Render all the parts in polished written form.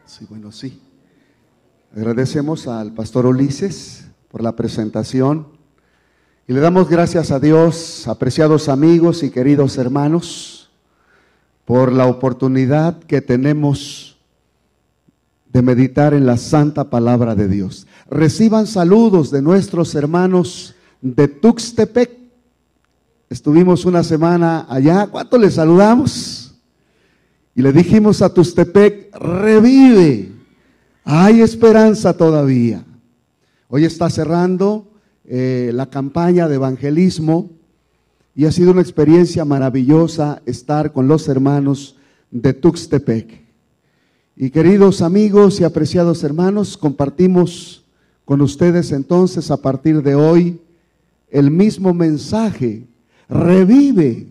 Sí, bueno, sí. Agradecemos al pastor Ulises por la presentación y le damos gracias a Dios, apreciados amigos y queridos hermanos, por la oportunidad que tenemos de meditar en la santa palabra de Dios. Reciban saludos de nuestros hermanos de Tuxtepec. Estuvimos una semana allá. ¿Cuánto les saludamos? Y le dijimos a Tuxtepec: revive, hay esperanza todavía. Hoy está cerrando la campaña de evangelismo y ha sido una experiencia maravillosa estar con los hermanos de Tuxtepec. Y queridos amigos y apreciados hermanos, compartimos con ustedes entonces a partir de hoy el mismo mensaje: revive,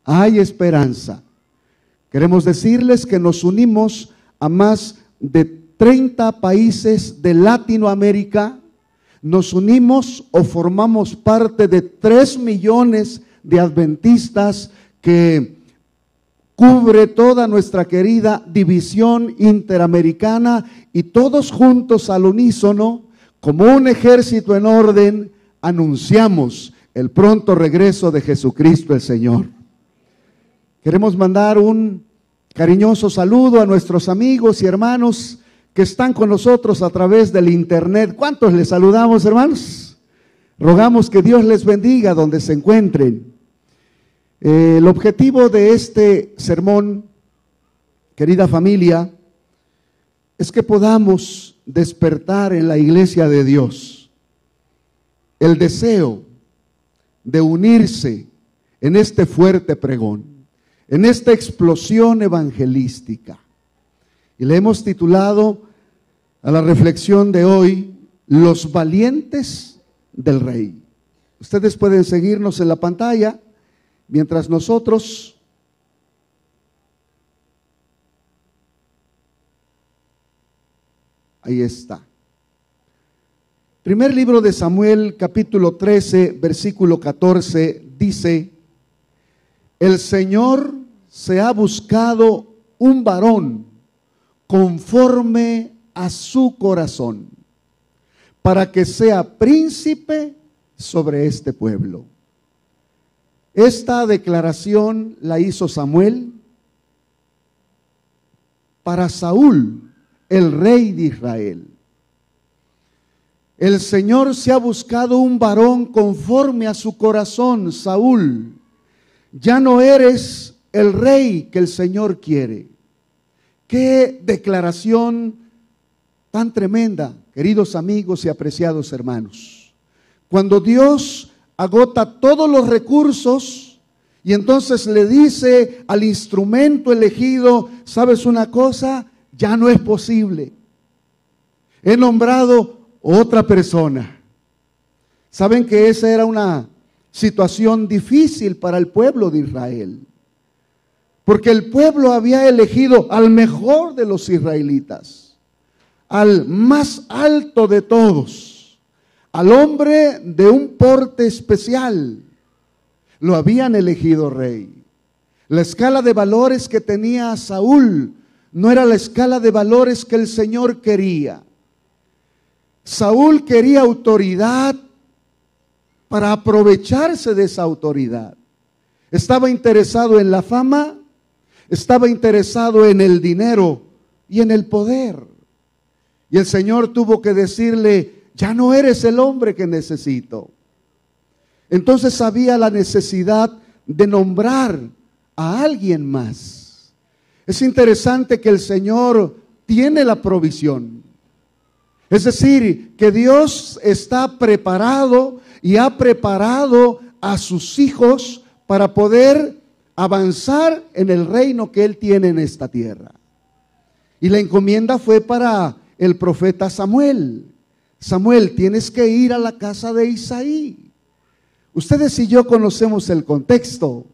hay esperanza. Queremos decirles que nos unimos a más de 30 países de Latinoamérica. Nos unimos o formamos parte de 3 millones de adventistas que cubre toda nuestra querida división interamericana, y todos juntos al unísono, como un ejército en orden, anunciamos el pronto regreso de Jesucristo el Señor. Queremos mandar un cariñoso saludo a nuestros amigos y hermanos que están con nosotros a través del internet. ¿Cuántos les saludamos, hermanos? Rogamos que Dios les bendiga donde se encuentren. El objetivo de este sermón, querida familia, es que podamos despertar en la iglesia de Dios el deseo de unirse en este fuerte pregón, en esta explosión evangelística. Y le hemos titulado a la reflexión de hoy: los valientes del Rey. Ustedes pueden seguirnos en la pantalla mientras nosotros ahí está. Primer libro de Samuel, capítulo 13, versículo 14, dice: el Señor se ha buscado un varón conforme a su corazón, para que sea príncipe sobre este pueblo. Esta declaración la hizo Samuel para Saúl, el rey de Israel. El Señor se ha buscado un varón conforme a su corazón, Saúl. Ya no eres el rey que el Señor quiere. Qué declaración tan tremenda, queridos amigos y apreciados hermanos. Cuando Dios agota todos los recursos y entonces le dice al instrumento elegido: ¿sabes una cosa? Ya no es posible. He nombrado otra persona. Saben que esa era una situación difícil para el pueblo de Israel, porque el pueblo había elegido al mejor de los israelitas, al más alto de todos, al hombre de un porte especial. Lo habían elegido rey. La escala de valores que tenía Saúl no era la escala de valores que el Señor quería. Saúl quería autoridad para aprovecharse de esa autoridad. Estaba interesado en la fama, estaba interesado en el dinero y en el poder. Y el Señor tuvo que decirle: ya no eres el hombre que necesito. Entonces había la necesidad de nombrar a alguien más. Es interesante que el Señor tiene la provisión. Es decir, que Dios está preparado y ha preparado a sus hijos para poder avanzar en el reino que Él tiene en esta tierra. Y la encomienda fue para el profeta Samuel. Samuel, tienes que ir a la casa de Isaí. Ustedes y yo conocemos el contexto.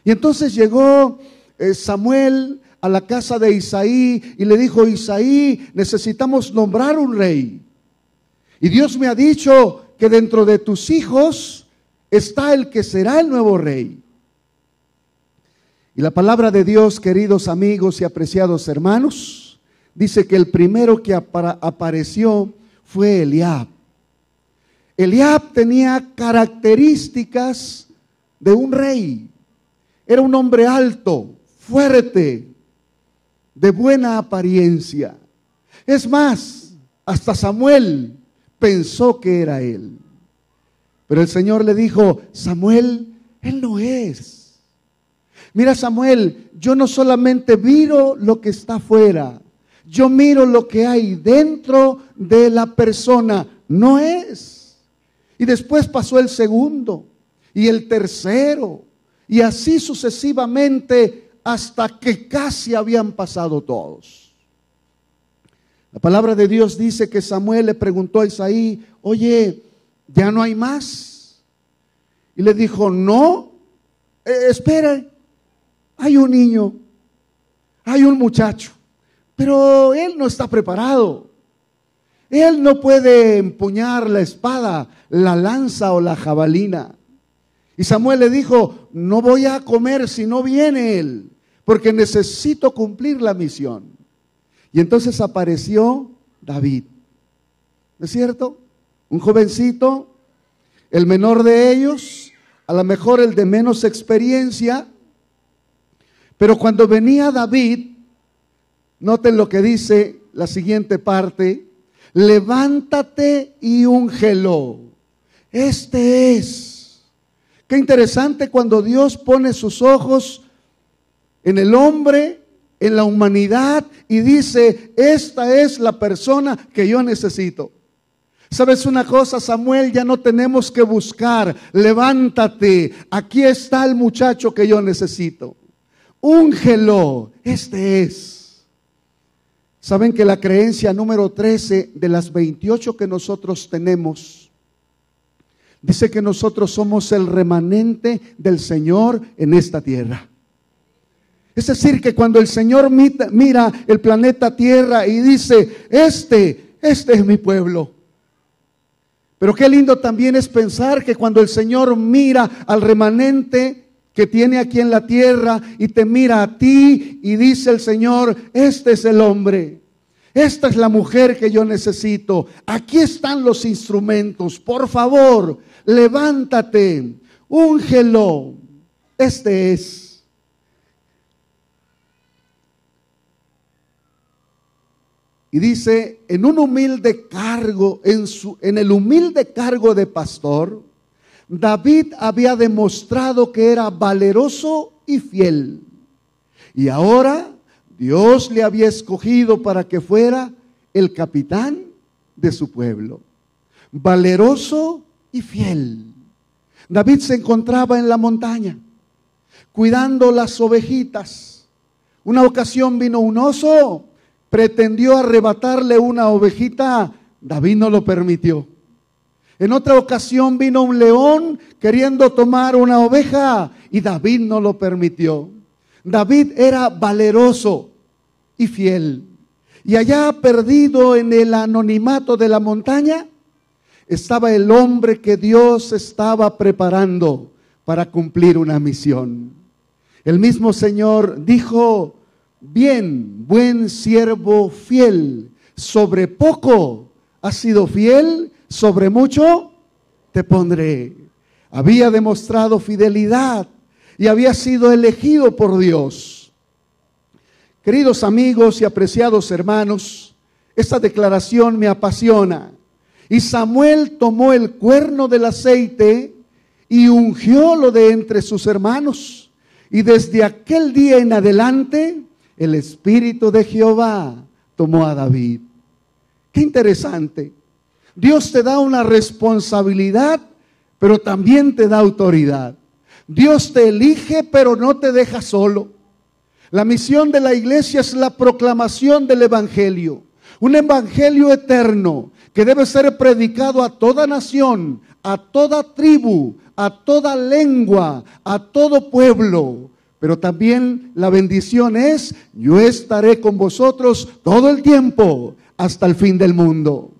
Y entonces llegó Samuel a la casa de Isaí y le dijo: Isaí, necesitamos nombrar un rey. Y Dios me ha dicho que dentro de tus hijos está el que será el nuevo rey. Y la palabra de Dios, queridos amigos y apreciados hermanos, dice que el primero que apareció fue Eliab. Eliab tenía características de un rey. Era un hombre alto, fuerte, de buena apariencia. Es más, hasta Samuel pensó que era él. Pero el Señor le dijo: Samuel, él no es. Mira, Samuel, yo no solamente miro lo que está afuera, yo miro lo que hay dentro de la persona. No es. Y después pasó el segundo y el tercero, y así sucesivamente hasta que casi habían pasado todos. La palabra de Dios dice que Samuel le preguntó a Isaí: oye, ¿ya no hay más? Y le dijo: no, espera, hay un niño, hay un muchacho, pero él no está preparado. Él no puede empuñar la espada, la lanza o la jabalina. Y Samuel le dijo: no voy a comer si no viene él, porque necesito cumplir la misión. Y entonces apareció David, ¿no es cierto? Un jovencito, el menor de ellos, a lo mejor el de menos experiencia. Pero cuando venía David, noten lo que dice la siguiente parte: levántate y úngelo. Este es. Qué interesante cuando Dios pone sus ojos en el hombre, en la humanidad, y dice: esta es la persona que yo necesito. ¿Sabes una cosa, Samuel? Ya no tenemos que buscar. Levántate, aquí está el muchacho que yo necesito. Úngelo, este es. ¿Saben que la creencia número 13 de las 28 que nosotros tenemos dice que nosotros somos el remanente del Señor en esta tierra? Es decir, que cuando el Señor mira el planeta Tierra y dice: este es mi pueblo. Pero qué lindo también es pensar que cuando el Señor mira al remanente que tiene aquí en la tierra y te mira a ti, y dice el Señor: este es el hombre, esta es la mujer que yo necesito, aquí están los instrumentos, por favor, levántate, úngelo, este es. Y dice: en un humilde cargo, en el humilde cargo de pastor, David había demostrado que era valeroso y fiel. Y ahora Dios le había escogido para que fuera el capitán de su pueblo. Valeroso y fiel. David se encontraba en la montaña, cuidando las ovejitas. Una ocasión vino un oso, pretendió arrebatarle una ovejita, David no lo permitió. En otra ocasión vino un león queriendo tomar una oveja y David no lo permitió. David era valeroso y fiel. Y allá, perdido en el anonimato de la montaña, estaba el hombre que Dios estaba preparando para cumplir una misión. El mismo Señor dijo: bien, buen siervo fiel, sobre poco has sido fiel, sobre mucho te pondré. Había demostrado fidelidad y había sido elegido por Dios. Queridos amigos y apreciados hermanos, esta declaración me apasiona. Y Samuel tomó el cuerno del aceite y ungiólo de entre sus hermanos. Y desde aquel día en adelante, el Espíritu de Jehová tomó a David. Qué interesante. Dios te da una responsabilidad, pero también te da autoridad. Dios te elige, pero no te deja solo. La misión de la iglesia es la proclamación del evangelio. Un evangelio eterno que debe ser predicado a toda nación, a toda tribu, a toda lengua, a todo pueblo. Pero también la bendición es: yo estaré con vosotros todo el tiempo, hasta el fin del mundo.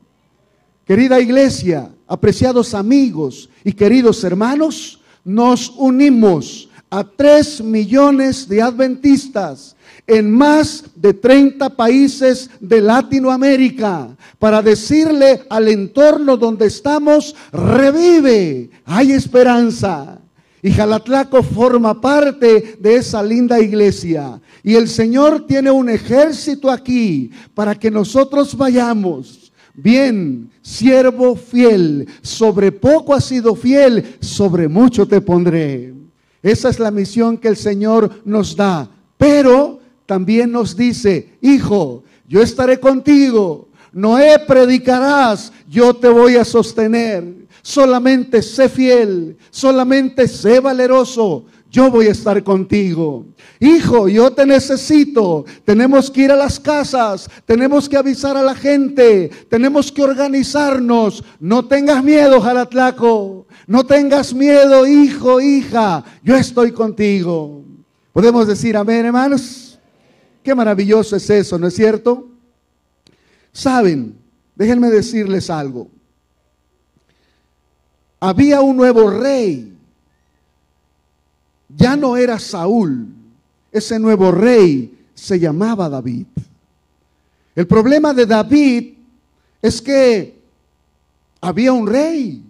Querida iglesia, apreciados amigos y queridos hermanos, nos unimos a 3 millones de adventistas en más de 30 países de Latinoamérica para decirle al entorno donde estamos: revive, hay esperanza. Y Jalatlaco forma parte de esa linda iglesia. Y el Señor tiene un ejército aquí para que nosotros vayamos. Bien, siervo fiel, sobre poco has sido fiel, sobre mucho te pondré. Esa es la misión que el Señor nos da. Pero también nos dice: hijo, yo estaré contigo. Noé, predicarás, yo te voy a sostener. Solamente sé fiel, solamente sé valeroso, yo voy a estar contigo. Hijo, yo te necesito. Tenemos que ir a las casas, tenemos que avisar a la gente, tenemos que organizarnos. No tengas miedo, Jalatlaco, no tengas miedo, hijo, hija, yo estoy contigo. ¿Podemos decir amén, hermanos? Qué maravilloso es eso, ¿no es cierto? Saben, déjenme decirles algo. Había un nuevo rey. Ya no era Saúl. Ese nuevo rey se llamaba David. El problema de David es que había un rey.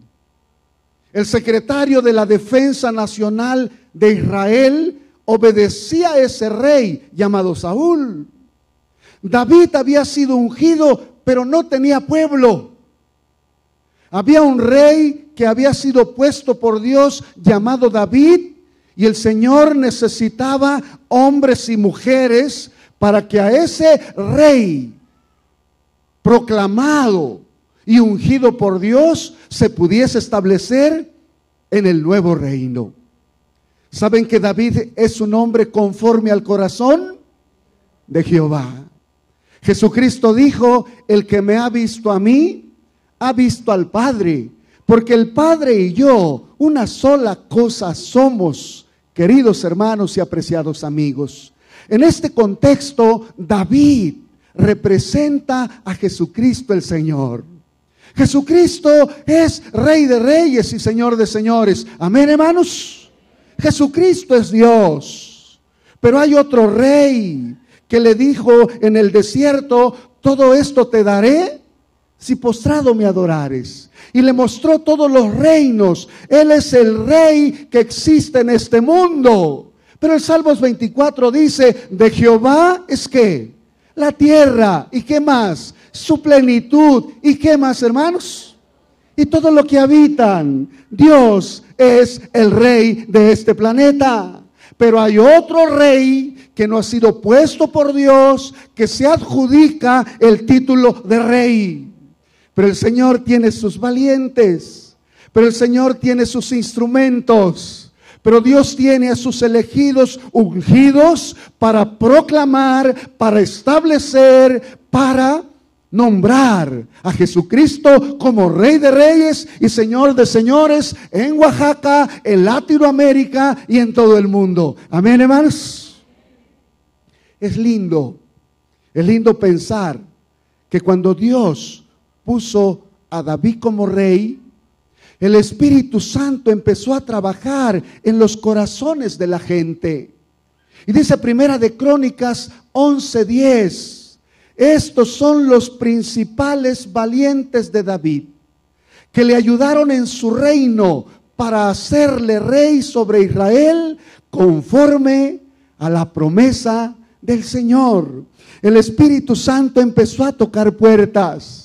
El secretario de la Defensa Nacional de Israel obedecía a ese rey llamado Saúl. David había sido ungido, pero no tenía pueblo. Había un rey que había sido puesto por Dios llamado David, y el Señor necesitaba hombres y mujeres para que a ese rey proclamado y ungido por Dios se pudiese establecer en el nuevo reino. ¿Saben que David es un hombre conforme al corazón de Jehová? Jesucristo dijo: el que me ha visto a mí, ha visto al Padre, porque el Padre y yo una sola cosa somos, queridos hermanos y apreciados amigos. En este contexto, David representa a Jesucristo el Señor. Jesucristo es Rey de Reyes y Señor de Señores. Amén, hermanos. Jesucristo es Dios. Pero hay otro rey que le dijo en el desierto: todo esto te daré si postrado me adorares. Y le mostró todos los reinos. Él es el rey que existe en este mundo. Pero el Salmos 24 dice: de Jehová es ¿qué? La tierra. ¿Y qué más? Su plenitud. ¿Y qué más, hermanos? Y todo lo que habitan. Dios es el rey de este planeta. Pero hay otro rey que no ha sido puesto por Dios, que se adjudica el título de rey. Pero el Señor tiene sus valientes, pero el Señor tiene sus instrumentos, pero Dios tiene a sus elegidos ungidos para proclamar, para establecer, para nombrar a Jesucristo como Rey de Reyes y Señor de Señores en Oaxaca, en Latinoamérica y en todo el mundo. Amén, hermanos. Es lindo pensar que cuando Dios puso a David como rey, el Espíritu Santo empezó a trabajar en los corazones de la gente. Y dice Primera de Crónicas 11:10, estos son los principales valientes de David, que le ayudaron en su reino para hacerle rey sobre Israel conforme a la promesa del Señor. El Espíritu Santo empezó a tocar puertas.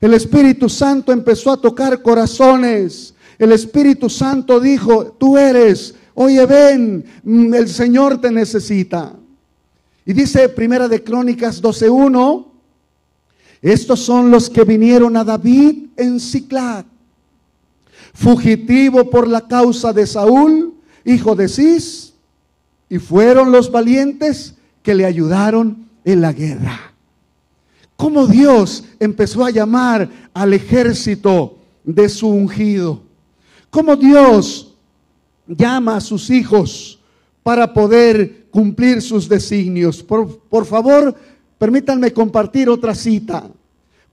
El Espíritu Santo empezó a tocar corazones. El Espíritu Santo dijo: tú eres, oye, ven, el Señor te necesita. Y dice Primera de Crónicas 12:1, estos son los que vinieron a David en Siclag, fugitivo por la causa de Saúl, hijo de Cis, y fueron los valientes que le ayudaron en la guerra. Cómo Dios empezó a llamar al ejército de su ungido. Cómo Dios llama a sus hijos para poder cumplir sus designios. Por favor, permítanme compartir otra cita.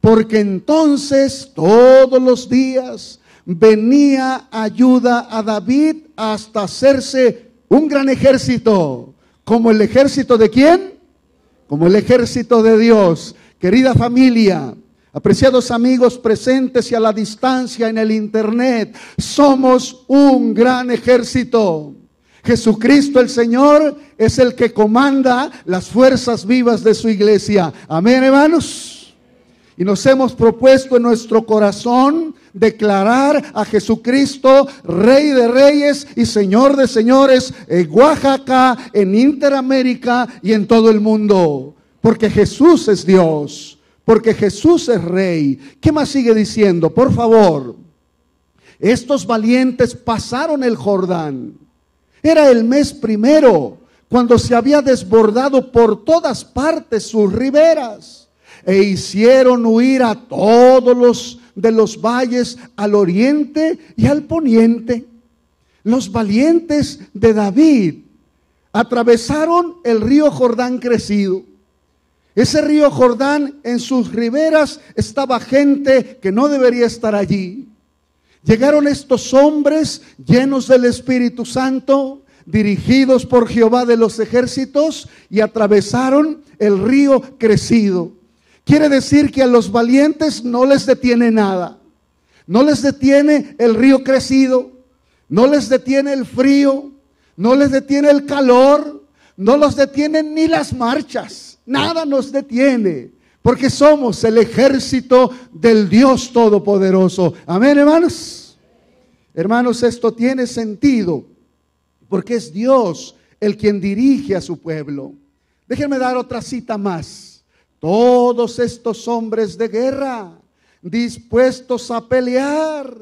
Porque entonces todos los días venía ayuda a David hasta hacerse un gran ejército. ¿Como el ejército de quién? como el ejército de Dios. Querida familia, apreciados amigos presentes y a la distancia en el internet, somos un gran ejército. Jesucristo el Señor es el que comanda las fuerzas vivas de su iglesia. Amén, hermanos. Y nos hemos propuesto en nuestro corazón declarar a Jesucristo Rey de Reyes y Señor de Señores en Oaxaca, en Interamérica y en todo el mundo. Porque Jesús es Dios, porque Jesús es Rey. ¿Qué más sigue diciendo? Por favor, estos valientes pasaron el Jordán. Era el mes primero, cuando se había desbordado por todas partes sus riberas, e hicieron huir a todos los de los valles al oriente y al poniente. Los valientes de David atravesaron el río Jordán crecido. Ese río Jordán, en sus riberas estaba gente que no debería estar allí. Llegaron estos hombres llenos del Espíritu Santo, dirigidos por Jehová de los ejércitos, y atravesaron el río crecido. Quiere decir que a los valientes no les detiene nada. No les detiene el río crecido, no les detiene el frío, no les detiene el calor, no los detienen ni las marchas. Nada nos detiene, porque somos el ejército del Dios Todopoderoso. Amén, hermanos. Hermanos, esto tiene sentido, porque es Dios el quien dirige a su pueblo. Déjenme dar otra cita más. Todos estos hombres de guerra, dispuestos a pelear,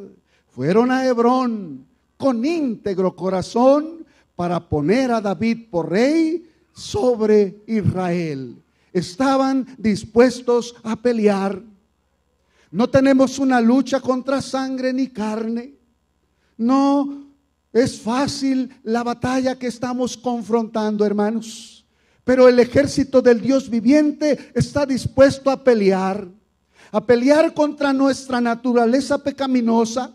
fueron a Hebrón con íntegro corazón para poner a David por rey sobre Israel. Estaban dispuestos a pelear. No tenemos una lucha contra sangre ni carne. No es fácil la batalla que estamos confrontando, hermanos. Pero el ejército del Dios viviente está dispuesto a pelear contra nuestra naturaleza pecaminosa,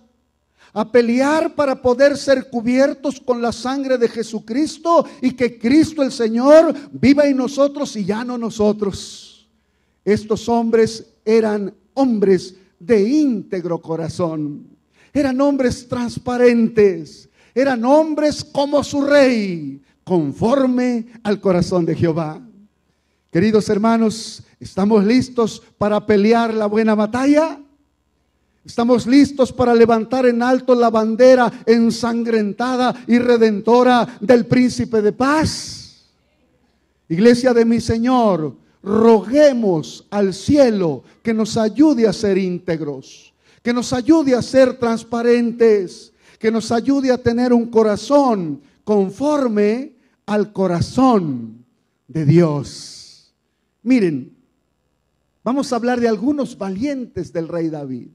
a pelear para poder ser cubiertos con la sangre de Jesucristo y que Cristo el Señor viva en nosotros y ya no nosotros. Estos hombres eran hombres de íntegro corazón, eran hombres transparentes, eran hombres como su rey, conforme al corazón de Jehová. Queridos hermanos, ¿estamos listos para pelear la buena batalla? ¿Estamos listos para levantar en alto la bandera ensangrentada y redentora del Príncipe de Paz? Iglesia de mi Señor, roguemos al cielo que nos ayude a ser íntegros, que nos ayude a ser transparentes, que nos ayude a tener un corazón conforme al corazón de Dios. Miren, vamos a hablar de algunos valientes del rey David.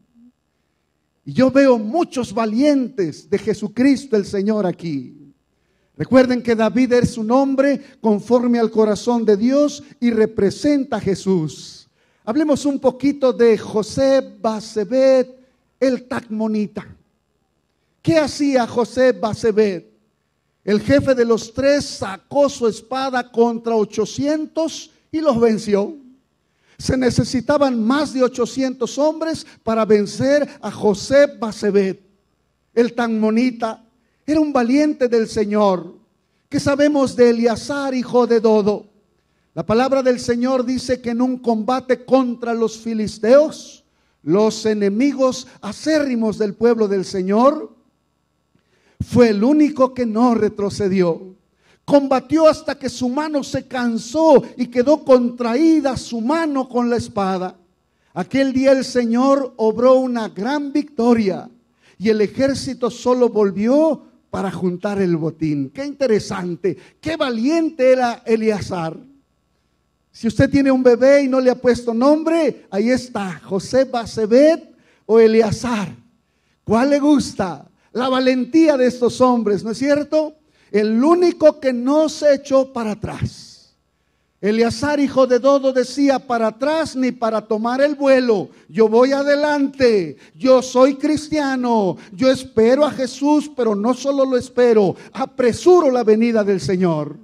Y yo veo muchos valientes de Jesucristo el Señor aquí. Recuerden que David es un hombre conforme al corazón de Dios y representa a Jesús. Hablemos un poquito de José Basebet, el Tacmonita. ¿Qué hacía José Basebet? El jefe de los tres sacó su espada contra 800 y los venció. Se necesitaban más de 800 hombres para vencer a José Basebet. El Tacmonita era un valiente del Señor. ¿Qué sabemos de Eleazar, hijo de Dodo? La palabra del Señor dice que en un combate contra los filisteos, los enemigos acérrimos del pueblo del Señor, fue el único que no retrocedió. Combatió hasta que su mano se cansó y quedó contraída su mano con la espada. Aquel día el Señor obró una gran victoria y el ejército solo volvió para juntar el botín. Qué interesante, qué valiente era Eleazar. Si usted tiene un bebé y no le ha puesto nombre, ahí está, José Basebet o Eleazar. ¿Cuál le gusta? La valentía de estos hombres, ¿no es cierto? El único que no se echó para atrás. Eleazar, hijo de Dodo, decía: para atrás ni para tomar el vuelo. Yo voy adelante. Yo soy cristiano. Yo espero a Jesús, pero no solo lo espero, apresuro la venida del Señor.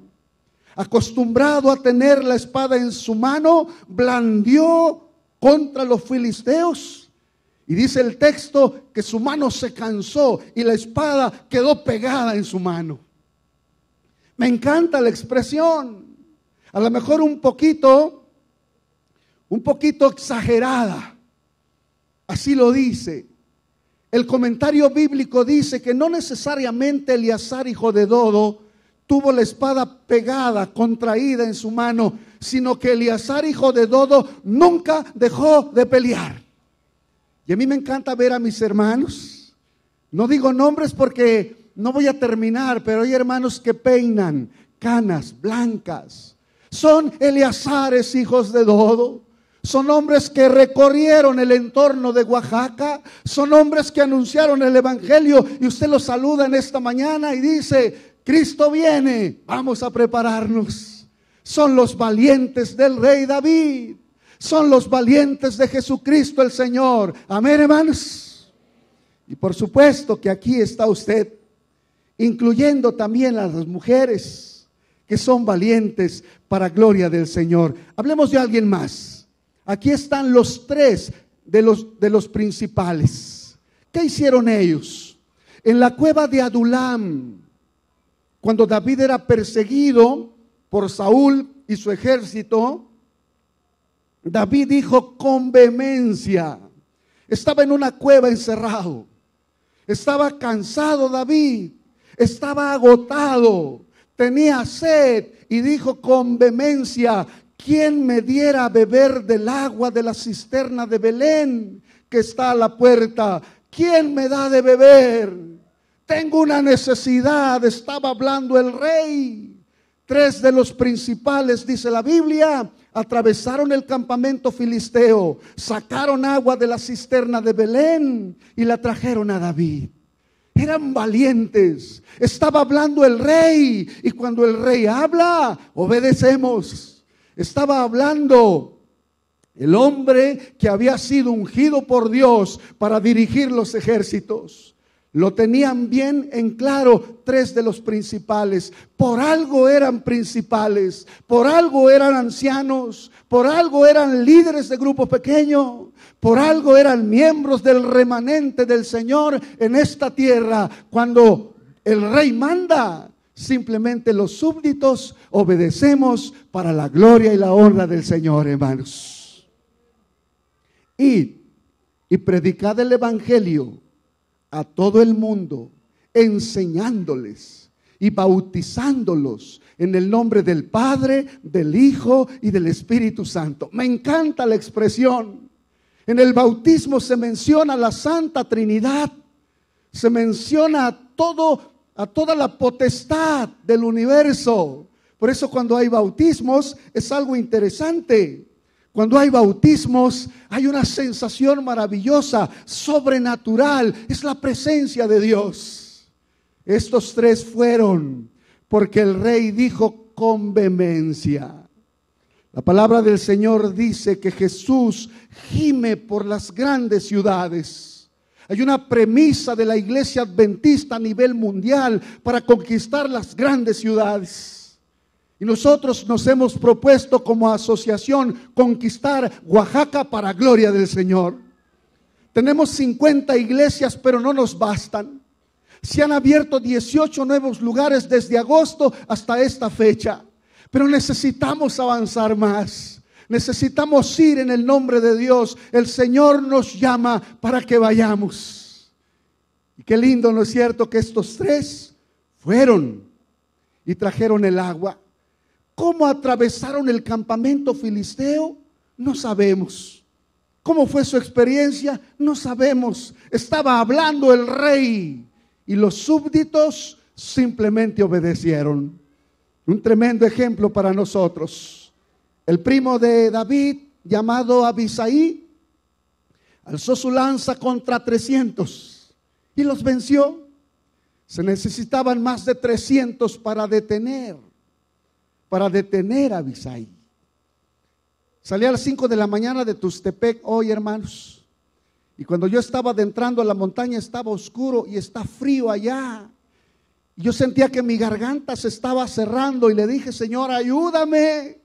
acostumbrado a tener la espada en su mano, blandió contra los filisteos. Y dice el texto que su mano se cansó y la espada quedó pegada en su mano. Me encanta la expresión, a lo mejor un poquito exagerada. Así lo dice. El comentario bíblico dice que no necesariamente Eleazar, hijo de Dodo, tuvo la espada pegada, contraída en su mano, sino que Eleazar, hijo de Dodo, nunca dejó de pelear. Y a mí me encanta ver a mis hermanos. No digo nombres porque no voy a terminar, pero hay hermanos que peinan canas blancas. Son Eleazares, hijos de Dodo. Son hombres que recorrieron el entorno de Oaxaca. Son hombres que anunciaron el evangelio. Y usted los saluda en esta mañana y dice: Cristo viene, vamos a prepararnos. Son los valientes del rey David. Son los valientes de Jesucristo el Señor. Amén, hermanos. Y por supuesto que aquí está usted, incluyendo también a las mujeres que son valientes para gloria del Señor. Hablemos de alguien más. Aquí están los tres de los principales. ¿Qué hicieron ellos? En la cueva de Adulam, cuando David era perseguido por Saúl y su ejército, David dijo con vehemencia. Estaba en una cueva encerrado. Estaba cansado David. Estaba agotado. Tenía sed y dijo con vehemencia: ¿quién me diera a beber del agua de la cisterna de Belén que está a la puerta? ¿Quién me da de beber? Tengo una necesidad. Estaba hablando el rey. Tres de los principales, dice la Biblia, atravesaron el campamento filisteo, sacaron agua de la cisterna de Belén y la trajeron a David. Eran valientes. Estaba hablando el rey y cuando el rey habla, obedecemos. Estaba hablando el hombre que había sido ungido por Dios para dirigir los ejércitos. Lo tenían bien en claro tres de los principales. Por algo eran principales, por algo eran ancianos, por algo eran líderes de grupo pequeño, por algo eran miembros del remanente del Señor en esta tierra. Cuando el rey manda, simplemente los súbditos obedecemos para la gloria y la honra del Señor, hermanos. Y predicad el evangelio a todo el mundo, enseñándoles y bautizándolos en el nombre del Padre, del Hijo y del Espíritu Santo. Me encanta la expresión. En el bautismo se menciona la Santa Trinidad, se menciona a toda la potestad del universo. Por eso cuando hay bautismos es algo interesante. Cuando hay bautismos hay una sensación maravillosa, sobrenatural, es la presencia de Dios. Estos tres fueron porque el rey dijo con vehemencia. La palabra del Señor dice que Jesús gime por las grandes ciudades. Hay una premisa de la iglesia adventista a nivel mundial para conquistar las grandes ciudades. Y nosotros nos hemos propuesto como asociación conquistar Oaxaca para gloria del Señor. Tenemos 50 iglesias, pero no nos bastan. Se han abierto 18 nuevos lugares desde agosto hasta esta fecha. Pero necesitamos avanzar más. Necesitamos ir en el nombre de Dios. El Señor nos llama para que vayamos. Y qué lindo, ¿no es cierto?, que estos tres fueron y trajeron el agua. ¿Cómo atravesaron el campamento filisteo? No sabemos. ¿Cómo fue su experiencia? No sabemos. Estaba hablando el rey y los súbditos simplemente obedecieron. Un tremendo ejemplo para nosotros. El primo de David, llamado Abisai, alzó su lanza contra 300 y los venció. Se necesitaban más de 300 para detener a Abisai. Salí a las 5 de la mañana de Tustepec hoy, hermanos, y cuando yo estaba adentrando a la montaña estaba oscuro y está frío allá. Yo sentía que mi garganta se estaba cerrando y le dije: Señor, ayúdame.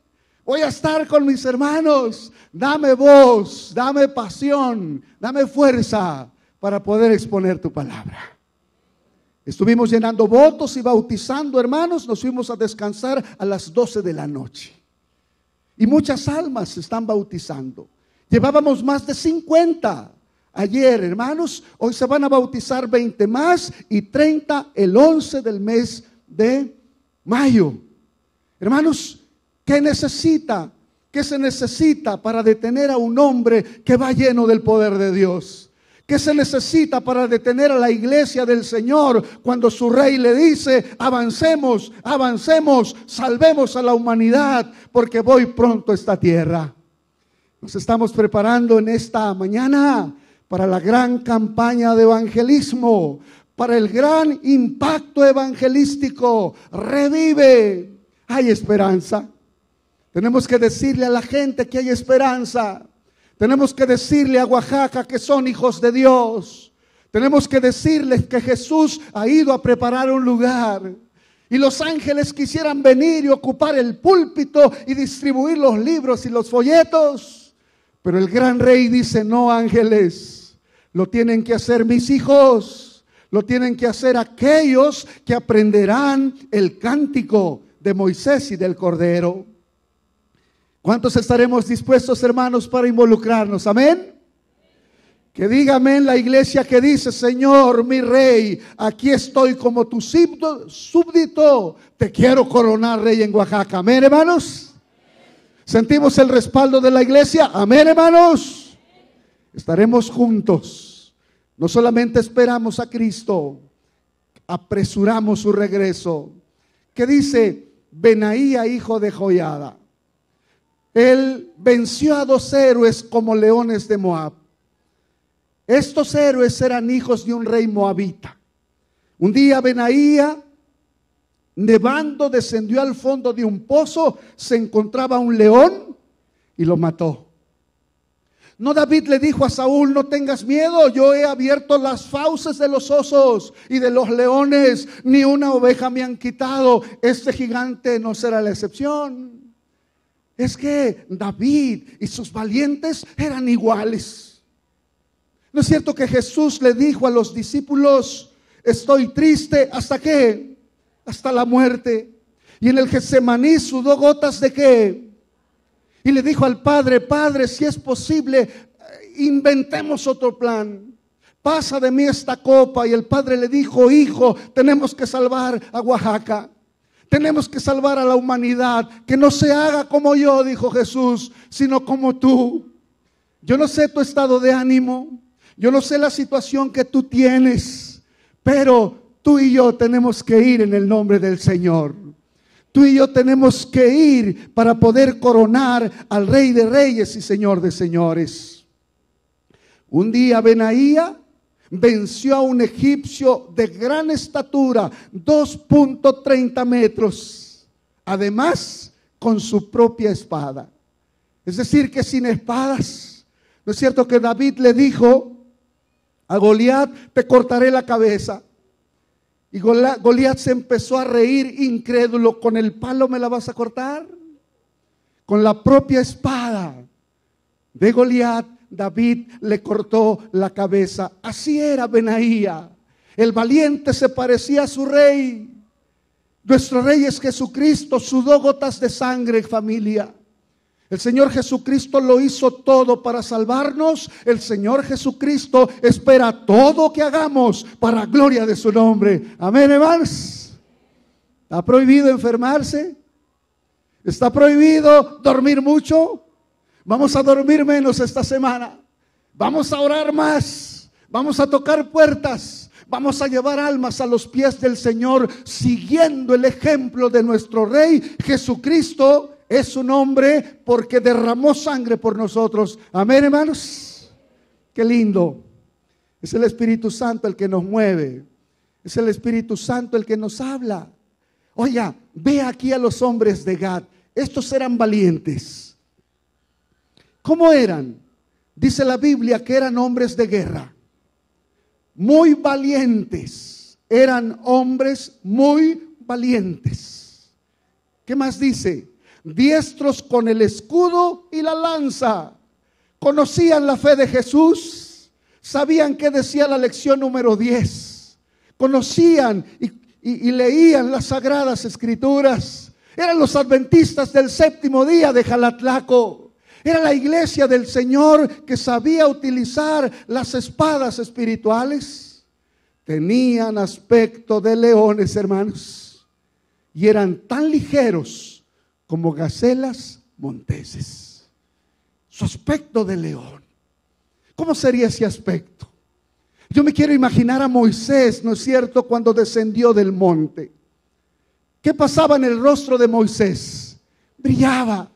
Voy a estar con mis hermanos. Dame voz, dame pasión, dame fuerza para poder exponer tu palabra. Estuvimos llenando votos y bautizando hermanos. Nos fuimos a descansar a las 12 de la noche. Y muchas almas se están bautizando. Llevábamos más de 50 ayer, hermanos. Hoy se van a bautizar 20 más y 30 el 11 del mes de mayo. Hermanos, ¿qué necesita? ¿Qué se necesita para detener a un hombre que va lleno del poder de Dios? ¿Qué se necesita para detener a la iglesia del Señor cuando su rey le dice: avancemos, avancemos, salvemos a la humanidad porque voy pronto a esta tierra? Nos estamos preparando en esta mañana para la gran campaña de evangelismo, para el gran impacto evangelístico. Revive. Hay esperanza. Tenemos que decirle a la gente que hay esperanza. Tenemos que decirle a Oaxaca que son hijos de Dios. Tenemos que decirles que Jesús ha ido a preparar un lugar. Y los ángeles quisieran venir y ocupar el púlpito y distribuir los libros y los folletos. Pero el gran rey dice: no, ángeles, lo tienen que hacer mis hijos. Lo tienen que hacer aquellos que aprenderán el cántico de Moisés y del Cordero. ¿Cuántos estaremos dispuestos, hermanos, para involucrarnos? Amén. Que diga amén la iglesia que dice: Señor, mi rey, aquí estoy como tu súbdito. Te quiero coronar rey en Oaxaca. Amén, hermanos. ¿Sentimos el respaldo de la iglesia? Amén, hermanos. Estaremos juntos. No solamente esperamos a Cristo, apresuramos su regreso. ¿Qué dice Benaía, hijo de Joiada? Él venció a 2 héroes como leones de Moab. Estos héroes eran hijos de un rey moabita. Un día Benaía, nevando, descendió al fondo de un pozo. Se encontraba un león y lo mató. No, David le dijo a Saúl: no tengas miedo, yo he abierto las fauces de los osos y de los leones, ni una oveja me han quitado. Este gigante no será la excepción. Es que David y sus valientes eran iguales. ¿No es cierto que Jesús le dijo a los discípulos: estoy triste, ¿hasta qué? Hasta la muerte. Y en el Getsemaní sudó gotas de qué. Y le dijo al Padre: Padre, si es posible, inventemos otro plan. Pasa de mí esta copa. Y el Padre le dijo: Hijo, tenemos que salvar a Oaxaca. Tenemos que salvar a la humanidad. Que no se haga como yo, dijo Jesús, sino como tú. Yo no sé tu estado de ánimo. Yo no sé la situación que tú tienes. Pero tú y yo tenemos que ir en el nombre del Señor. Tú y yo tenemos que ir para poder coronar al Rey de Reyes y Señor de Señores. Un día Benaía venció a un egipcio de gran estatura, 2.30 metros. Además, con su propia espada. Es decir, que sin espadas. ¿No es cierto que David le dijo a Goliat: te cortaré la cabeza? Y Goliat se empezó a reír incrédulo. ¿Con el palo me la vas a cortar? Con la propia espada de Goliat, David le cortó la cabeza. Así era Benaía. El valiente se parecía a su rey. Nuestro rey es Jesucristo. Sudó gotas de sangre, familia. El Señor Jesucristo lo hizo todo para salvarnos. El Señor Jesucristo espera todo que hagamos para gloria de su nombre. Amén, hermanos. ¿Está prohibido enfermarse? ¿Está prohibido dormir mucho? Vamos a dormir menos esta semana. Vamos a orar más. Vamos a tocar puertas. Vamos a llevar almas a los pies del Señor, siguiendo el ejemplo de nuestro Rey Jesucristo. Es su nombre porque derramó sangre por nosotros. Amén, hermanos. Qué lindo. Es el Espíritu Santo el que nos mueve. Es el Espíritu Santo el que nos habla. Oiga, ve aquí a los hombres de Gad. Estos eran valientes. ¿Cómo eran? Dice la Biblia que eran hombres de guerra. Muy valientes. eran hombres muy valientes. ¿Qué más dice? Diestros con el escudo y la lanza. Conocían la fe de Jesús, sabían qué decía la lección número 10. Conocían y leían las sagradas escrituras. Eran los adventistas del séptimo día de Jalatlaco. Era la iglesia del Señor que sabía utilizar las espadas espirituales. Tenían aspecto de leones, hermanos, y eran tan ligeros como gacelas monteses. Su aspecto de león. ¿Cómo sería ese aspecto? Yo me quiero imaginar a Moisés, ¿no es cierto?, cuando descendió del monte. ¿Qué pasaba en el rostro de Moisés? Brillaba.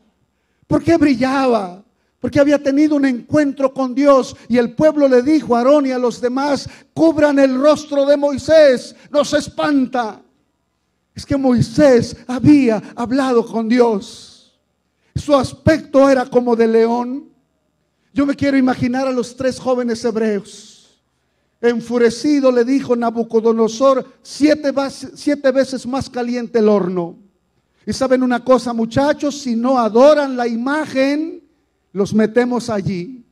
¿Por qué brillaba? Porque había tenido un encuentro con Dios y el pueblo le dijo a Aarón y a los demás: cubran el rostro de Moisés, no se espanta. Es que Moisés había hablado con Dios. Su aspecto era como de león. Yo me quiero imaginar a los 3 jóvenes hebreos. Enfurecido le dijo Nabucodonosor: 7 veces más caliente el horno. Y saben una cosa, muchachos, si no adoran la imagen, los metemos allí.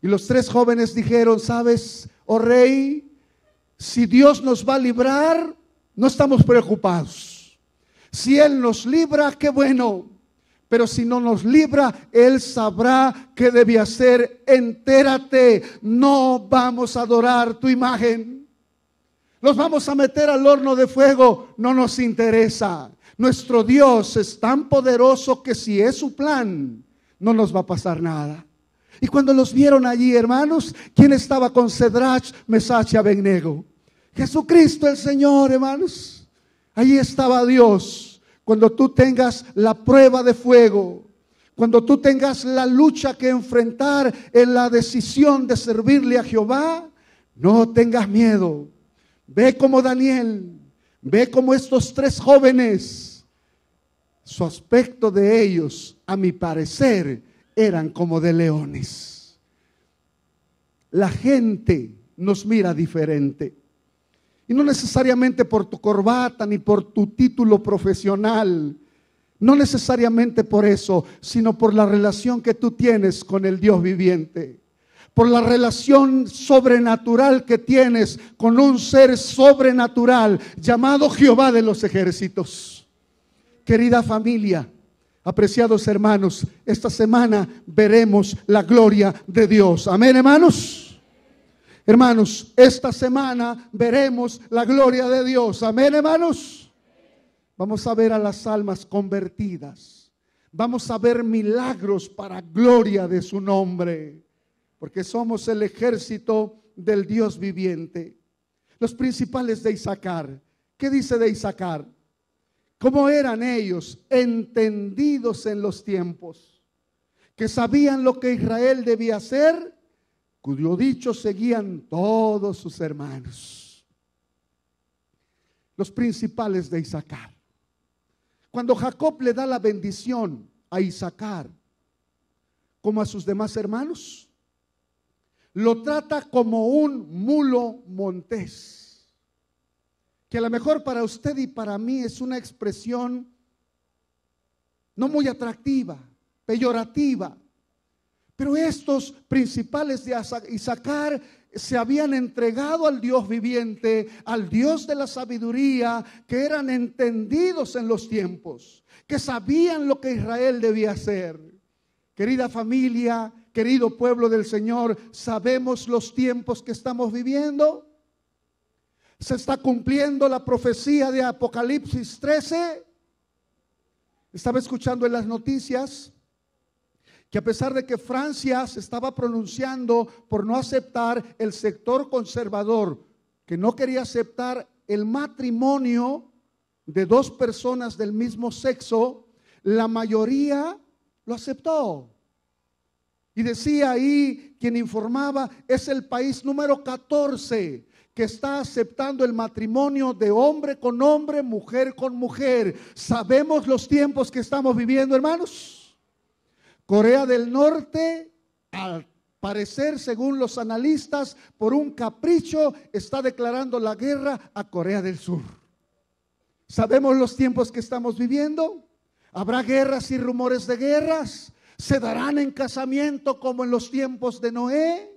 Y los 3 jóvenes dijeron: ¿sabes, oh rey? Si Dios nos va a librar, no estamos preocupados. Si Él nos libra, qué bueno. Pero si no nos libra, Él sabrá qué debe hacer. Entérate, no vamos a adorar tu imagen. Los vamos a meter al horno de fuego, no nos interesa. Nuestro Dios es tan poderoso que si es su plan, no nos va a pasar nada. Y cuando los vieron allí, hermanos, ¿quién estaba con Sadrach, Mesach y Abednego? Jesucristo el Señor, hermanos. Allí estaba Dios. Cuando tú tengas la prueba de fuego, cuando tú tengas la lucha que enfrentar en la decisión de servirle a Jehová, no tengas miedo. Ve como Daniel, ve como estos 3 jóvenes. Su aspecto de ellos, a mi parecer, eran como de leones. La gente nos mira diferente. Y no necesariamente por tu corbata ni por tu título profesional. No necesariamente por eso, sino por la relación que tú tienes con el Dios viviente. Por la relación sobrenatural que tienes con un ser sobrenatural llamado Jehová de los ejércitos. Querida familia, apreciados hermanos, esta semana veremos la gloria de Dios. Amén, hermanos. Hermanos, esta semana veremos la gloria de Dios. Amén, hermanos. Vamos a ver a las almas convertidas. Vamos a ver milagros para gloria de su nombre. Porque somos el ejército del Dios viviente. Los principales de Isaacar. ¿Qué dice de Isaacar? ¿Cómo eran ellos? Entendidos en los tiempos. Que sabían lo que Israel debía hacer, cuyo dicho seguían todos sus hermanos. Los principales de Isaacar. Cuando Jacob le da la bendición a Isaacar, como a sus demás hermanos, lo trata como un mulo montés, que a lo mejor para usted y para mí es una expresión no muy atractiva, peyorativa. Pero estos principales de Isaacar se habían entregado al Dios viviente, al Dios de la sabiduría, que eran entendidos en los tiempos, que sabían lo que Israel debía hacer. Querida familia, querido pueblo del Señor, ¿sabemos los tiempos que estamos viviendo? ¿Se está cumpliendo la profecía de Apocalipsis 13? Estaba escuchando en las noticias que a pesar de que Francia se estaba pronunciando por no aceptar el sector conservador, que no quería aceptar el matrimonio de 2 personas del mismo sexo, la mayoría lo aceptó. Y decía ahí quien informaba, es el país número 14 que está aceptando el matrimonio de hombre con hombre, mujer con mujer. ¿Sabemos los tiempos que estamos viviendo, hermanos? Corea del Norte, al parecer, según los analistas, por un capricho, está declarando la guerra a Corea del Sur. ¿Sabemos los tiempos que estamos viviendo? ¿Habrá guerras y rumores de guerras? ¿Se darán en casamiento como en los tiempos de Noé?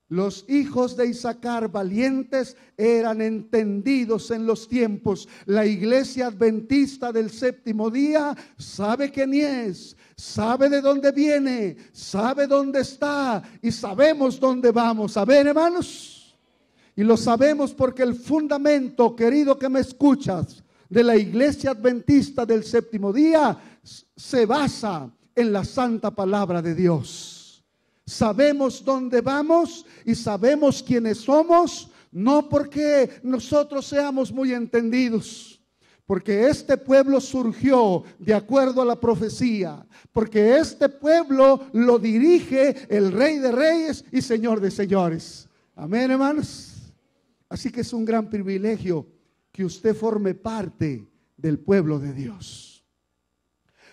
Los hijos de Isaacar valientes eran entendidos en los tiempos. La iglesia adventista del séptimo día sabe quién es, sabe de dónde viene, sabe dónde está y sabemos dónde vamos. ¿Saben, hermanos? Y lo sabemos porque el fundamento, querido que me escuchas, de la iglesia adventista del séptimo día se basa en la santa palabra de Dios. Sabemos dónde vamos y sabemos quiénes somos, no porque nosotros seamos muy entendidos, porque este pueblo surgió de acuerdo a la profecía, porque este pueblo lo dirige el Rey de Reyes y Señor de Señores. Amén, hermanos. Así que es un gran privilegio que usted forme parte del pueblo de Dios.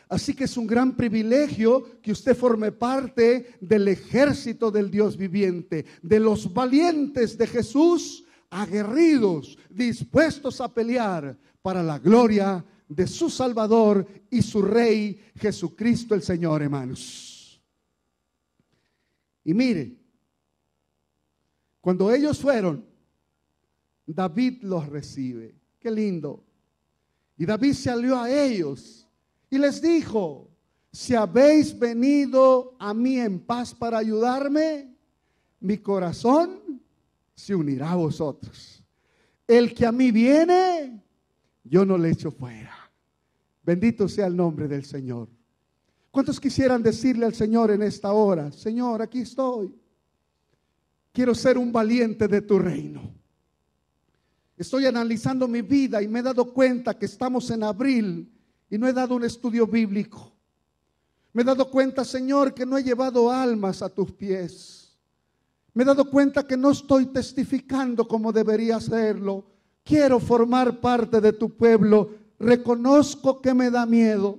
Así que es un gran privilegio que usted forme parte del ejército del Dios viviente, de los valientes de Jesús, aguerridos, dispuestos a pelear para la gloria de su Salvador y su Rey Jesucristo el Señor, hermanos. Y mire, cuando ellos fueron, David los recibe. Qué lindo. Y David salió a ellos y les dijo: si habéis venido a mí en paz para ayudarme, mi corazón se unirá a vosotros. El que a mí viene, yo no le echo fuera. Bendito sea el nombre del Señor. ¿Cuántos quisieran decirle al Señor en esta hora: Señor, aquí estoy, quiero ser un valiente de tu reino? Estoy analizando mi vida y me he dado cuenta que estamos en abril y no he dado un estudio bíblico. Me he dado cuenta, Señor, que no he llevado almas a tus pies. Me he dado cuenta que no estoy testificando como debería hacerlo. Quiero formar parte de tu pueblo. Reconozco que me da miedo.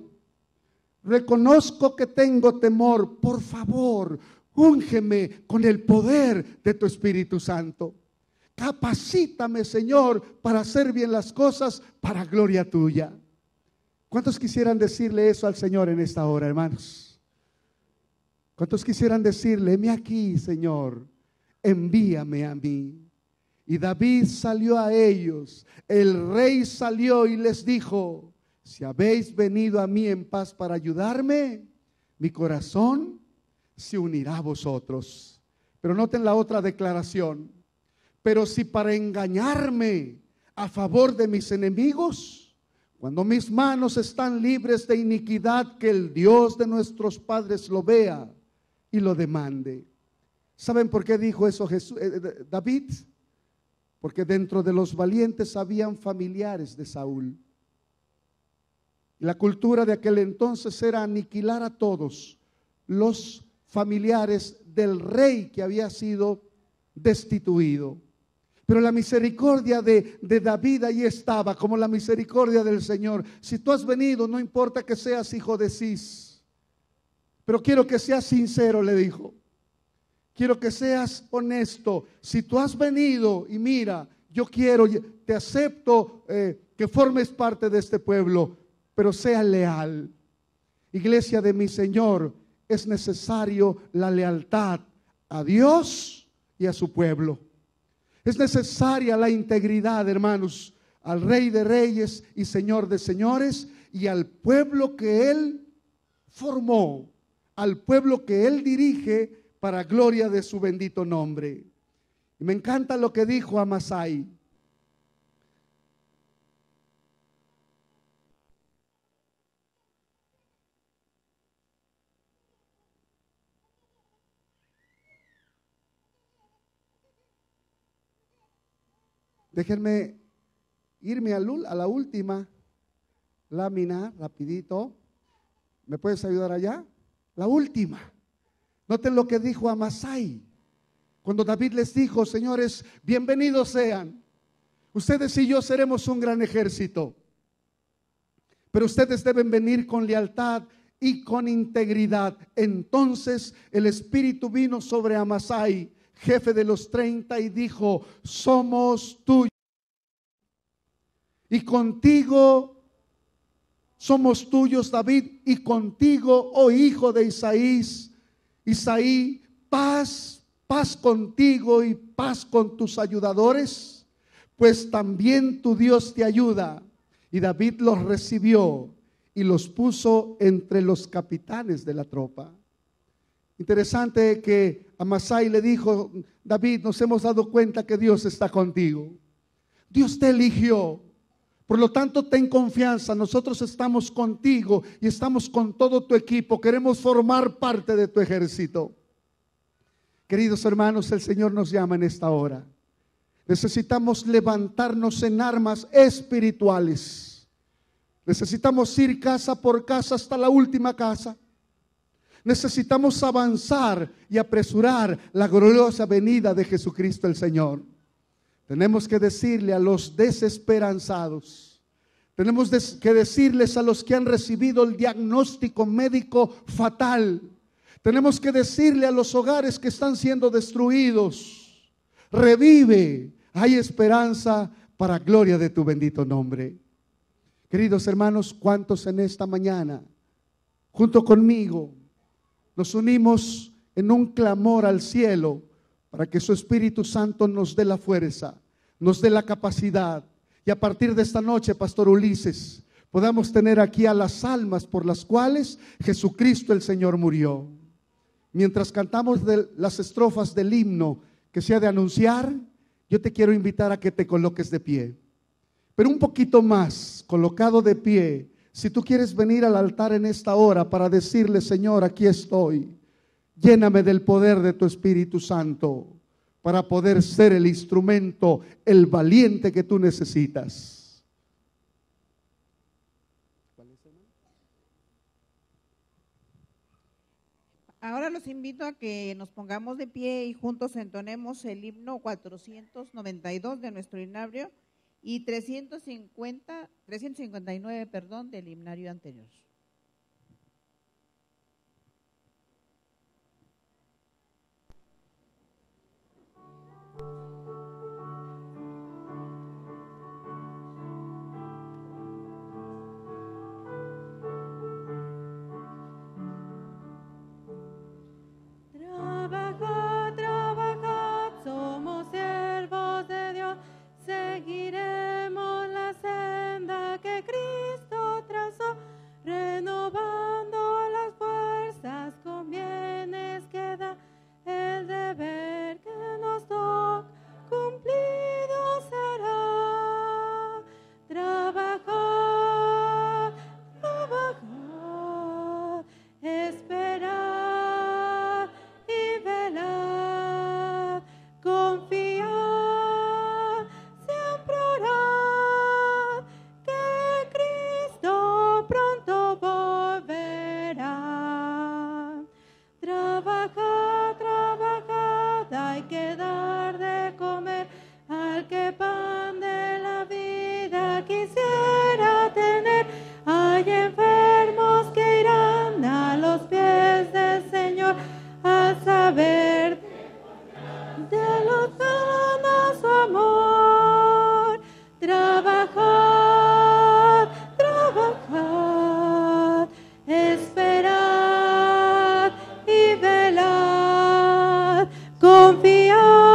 Reconozco que tengo temor. Por favor, úngeme con el poder de tu Espíritu Santo. Capacítame, Señor, para hacer bien las cosas para gloria tuya. ¿Cuántos quisieran decirle eso al Señor en esta hora, hermanos? ¿Cuántos quisieran decirle: heme aquí, Señor, envíame a mí? Y David salió a ellos, el rey salió y les dijo: si habéis venido a mí en paz para ayudarme, mi corazón se unirá a vosotros. Pero noten la otra declaración: pero si para engañarme a favor de mis enemigos, cuando mis manos están libres de iniquidad, que el Dios de nuestros padres lo vea y lo demande. ¿Saben por qué dijo eso David? Porque dentro de los valientes habían familiares de Saúl. La cultura de aquel entonces era aniquilar a todos los familiares del rey que había sido destituido. Pero la misericordia de David ahí estaba, como la misericordia del Señor. Si tú has venido, no importa que seas hijo de Cis, pero quiero que seas sincero, le dijo. Quiero que seas honesto. Si tú has venido y mira, yo quiero, te acepto que formes parte de este pueblo, pero sea leal. Iglesia de mi Señor, es necesario la lealtad a Dios y a su pueblo. Es necesaria la integridad, hermanos, al Rey de Reyes y Señor de Señores y al pueblo que Él formó, al pueblo que Él dirige para gloria de su bendito nombre. Y me encanta lo que dijo Amasai. Déjenme irme a la última lámina, rapidito. ¿Me puedes ayudar allá? La última. Noten lo que dijo Amasai. Cuando David les dijo: señores, bienvenidos sean. Ustedes y yo seremos un gran ejército. Pero ustedes deben venir con lealtad y con integridad. Entonces el Espíritu vino sobre Amasai, jefe de los 30, y dijo: somos tuyos, y contigo somos tuyos, David, y contigo, oh hijo de Isaí, paz contigo y paz con tus ayudadores, pues también tu Dios te ayuda. Y David los recibió y los puso entre los capitanes de la tropa. Interesante que Amasai le dijo: David, nos hemos dado cuenta que Dios está contigo. Dios te eligió. Por lo tanto, ten confianza. Nosotros estamos contigo y estamos con todo tu equipo. Queremos formar parte de tu ejército. Queridos hermanos, el Señor nos llama en esta hora. Necesitamos levantarnos en armas espirituales. Necesitamos ir casa por casa hasta la última casa. Necesitamos avanzar y apresurar la gloriosa venida de Jesucristo el Señor. Tenemos que decirle a los desesperanzados, tenemos que decirles a los que han recibido el diagnóstico médico fatal, tenemos que decirle a los hogares que están siendo destruidos: revive, hay esperanza para gloria de tu bendito nombre. Queridos hermanos, ¿cuántos en esta mañana, junto conmigo, nos unimos en un clamor al cielo para que su Espíritu Santo nos dé la fuerza, nos dé la capacidad, y a partir de esta noche, Pastor Ulises, podamos tener aquí a las almas por las cuales Jesucristo el Señor murió? Mientras cantamos las estrofas del himno que se ha de anunciar, yo te quiero invitar a que te coloques de pie. Pero un poquito más, colocado de pie, si tú quieres venir al altar en esta hora para decirle: Señor, aquí estoy, lléname del poder de tu Espíritu Santo para poder ser el instrumento, el valiente que tú necesitas. Ahora los invito a que nos pongamos de pie y juntos entonemos el himno 492 de nuestro himnario y 359, del himnario anterior. Trabajad, trabajad, somos siervos de Dios, seguiremos la senda que Cristo trazó, renovando las fuerzas con bienes que da el deber que nos toca, cumplido será. Trabajad, trabajad, esperad y velad, confiad, siempre orad, que Cristo pronto volverá. Trabajad, trabajad, hay que dar de comer al que pan de la vida quisiera tener. Hay enfermos que irán a los pies del Señor al saber de los sana su amor. Trabajad, trabajad, esperad y velad, confiad.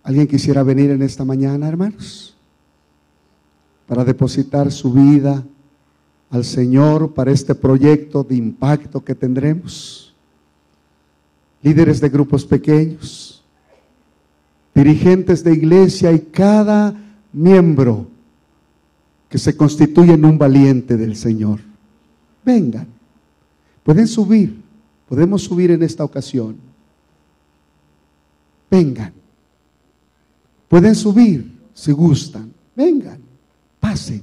¿Alguien quisiera venir en esta mañana, hermanos? Para depositar su vida al Señor para este proyecto de impacto que tendremos. Líderes de grupos pequeños, dirigentes de iglesia y cada miembro que se constituye en un valiente del Señor. Vengan, pueden subir, podemos subir en esta ocasión. Vengan, pueden subir si gustan, vengan, pasen,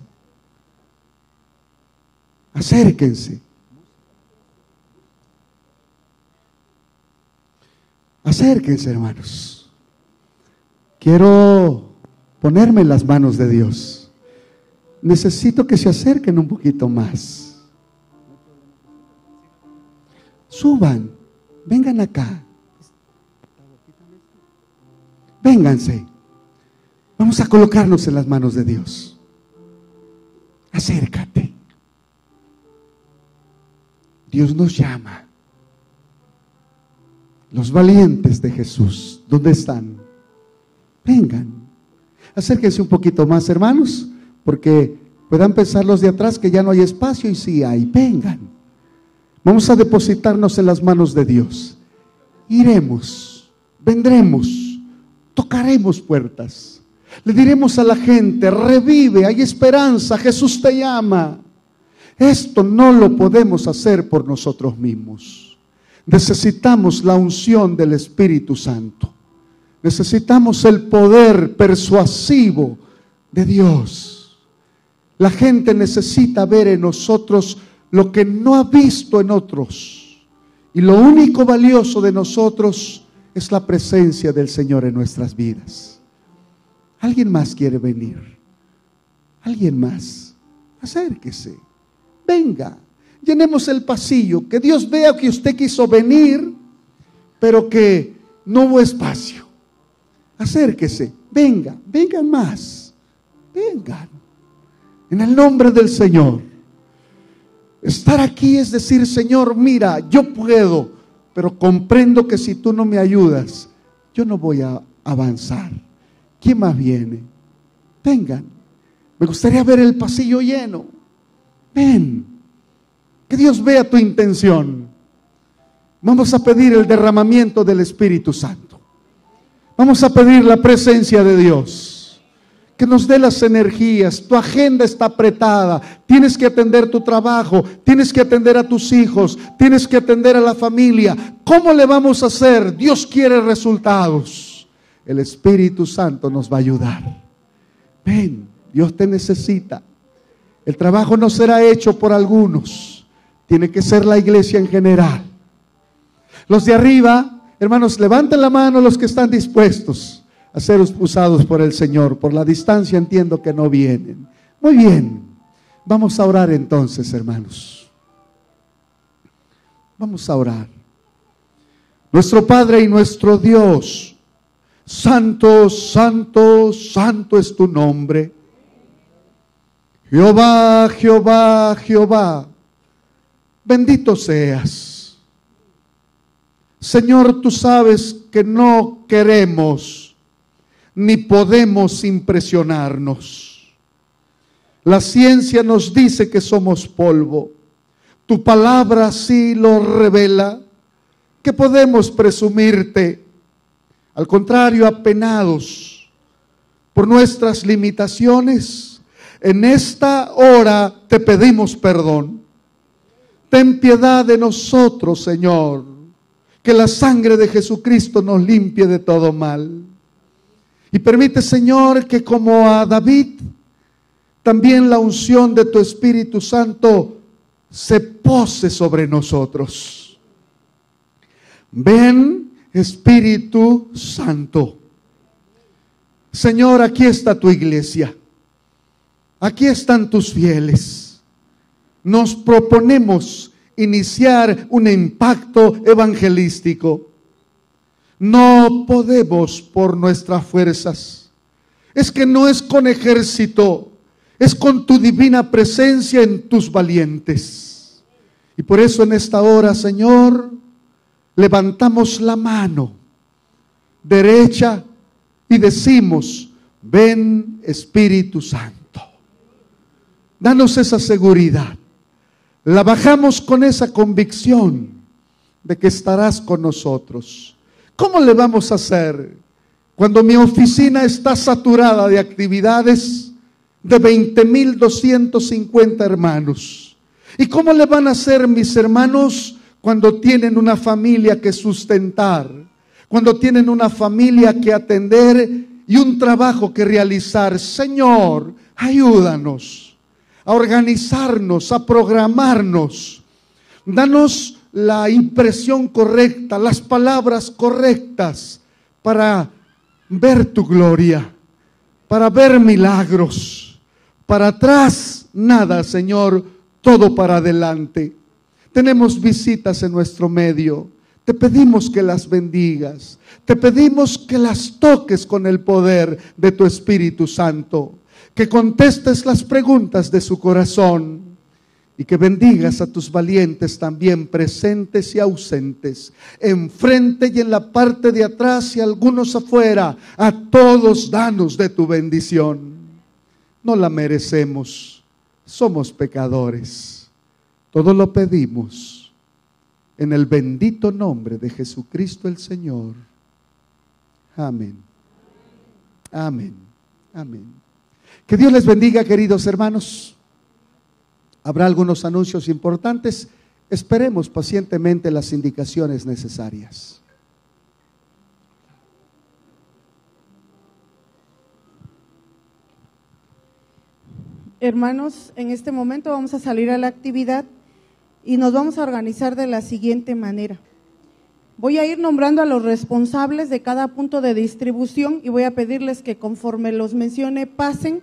acérquense. Acérquense, hermanos. Quiero ponerme en las manos de Dios. Necesito que se acerquen un poquito más. Suban, vengan acá. Vénganse. Vamos a colocarnos en las manos de Dios. Acércate. Dios nos llama. Los valientes de Jesús, ¿dónde están? Vengan. Acérquense un poquito más, hermanos, porque puedan pensar los de atrás que ya no hay espacio, y sí hay. Vengan. Vamos a depositarnos en las manos de Dios. Iremos, vendremos, tocaremos puertas. Le diremos a la gente: revive, hay esperanza, Jesús te llama. Esto no lo podemos hacer por nosotros mismos. Necesitamos la unción del Espíritu Santo. Necesitamos el poder persuasivo de Dios. La gente necesita ver en nosotros lo que no ha visto en otros. Y lo único valioso de nosotros es la presencia del Señor en nuestras vidas. ¿Alguien más quiere venir? ¿Alguien más? Acérquese. Venga. Llenemos el pasillo, que Dios vea que usted quiso venir, pero que no hubo espacio. Acérquese, vengan más, vengan, en el nombre del Señor. Estar aquí es decir: Señor, mira, yo puedo, pero comprendo que si tú no me ayudas, yo no voy a avanzar. ¿Quién más viene? Vengan, me gustaría ver el pasillo lleno. Ven. Que Dios vea tu intención. Vamos a pedir el derramamiento del Espíritu Santo. Vamos a pedir la presencia de Dios. Que nos dé las energías. Tu agenda está apretada. Tienes que atender tu trabajo. Tienes que atender a tus hijos. Tienes que atender a la familia. ¿Cómo le vamos a hacer? Dios quiere resultados. El Espíritu Santo nos va a ayudar. Ven, Dios te necesita. El trabajo no será hecho por algunos. Tiene que ser la iglesia en general. Los de arriba, hermanos, levanten la mano los que están dispuestos a ser usados por el Señor. Por la distancia entiendo que no vienen. Muy bien, vamos a orar entonces, hermanos. Vamos a orar. Nuestro Padre y nuestro Dios, santo, santo, santo es tu nombre. Jehová, Jehová, Jehová, bendito seas. Señor, tú sabes que no queremos ni podemos impresionarnos. La ciencia nos dice que somos polvo. Tu palabra sí lo revela, que podemos presumirte. Al contrario, apenados por nuestras limitaciones, en esta hora te pedimos perdón. Ten piedad de nosotros, Señor, que la sangre de Jesucristo nos limpie de todo mal. Y permite, Señor, que como a David, también la unción de tu Espíritu Santo se pose sobre nosotros. Ven, Espíritu Santo. Señor, aquí está tu iglesia. Aquí están tus fieles. Nos proponemos iniciar un impacto evangelístico. No podemos por nuestras fuerzas. Es que no es con ejército, es con tu divina presencia en tus valientes. Y por eso en esta hora, Señor, levantamos la mano derecha y decimos: ven Espíritu Santo. Danos esa seguridad. La bajamos con esa convicción de que estarás con nosotros. ¿Cómo le vamos a hacer cuando mi oficina está saturada de actividades de 20,250 hermanos? ¿Y cómo le van a hacer mis hermanos cuando tienen una familia que sustentar, cuando tienen una familia que atender y un trabajo que realizar? Señor, ayúdanos a organizarnos, a programarnos. Danos la impresión correcta, las palabras correctas para ver tu gloria, para ver milagros. Para atrás nada, Señor, todo para adelante. Tenemos visitas en nuestro medio. Te pedimos que las bendigas. Te pedimos que las toques con el poder de tu Espíritu Santo. Que contestes las preguntas de su corazón. Y que bendigas a tus valientes también, presentes y ausentes, enfrente y en la parte de atrás y algunos afuera. A todos danos de tu bendición. No la merecemos, somos pecadores. Todo lo pedimos en el bendito nombre de Jesucristo el Señor. Amén. Amén. Amén. Que Dios les bendiga, queridos hermanos. Habrá algunos anuncios importantes. Esperemos pacientemente las indicaciones necesarias. Hermanos, en este momento vamos a salir a la actividad y nos vamos a organizar de la siguiente manera. Voy a ir nombrando a los responsables de cada punto de distribución y voy a pedirles que conforme los mencione pasen